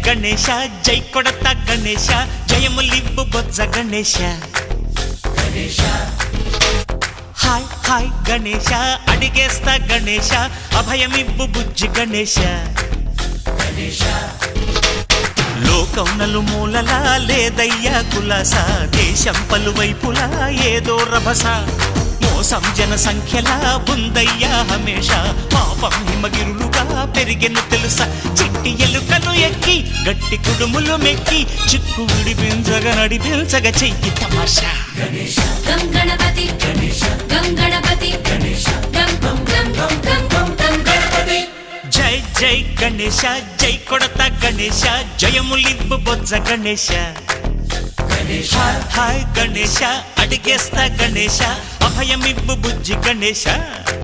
గణేశ జై కొడత గణేశ జయములివ్వు బొజ్జ Ganesha hi hi Ganesha అడిగేస్తా Ganesha అభయమివ్వు బుజ్జి గణేశ లోకం నలుమూలలా లేదయ్యా కులాస దేశం పలువైపులా ఏదో రభస మోసం జన సంఖ్యలా ఉందయ్యా హమేష పాపం హిమగిరులుగా పెరిగెను తెలుసా చిట్టి ఎలుకను ఎక్కి గట్టి కుడుములు మెక్కి చిక్కు విడిపించగా నడిపించగా చెయ్యి తమాషా గం గణపతి గం గణపతి గం గం గం గం గం గం గం గణపతి జై జై గణేశ జై కొడత గణేశ జయములివ్వు బొజ్జ గణేశ హాయ్ హాయ్ గణేశ అడిగేస్తా గణేశ అభయమివ్వు బుజ్జి గణేశ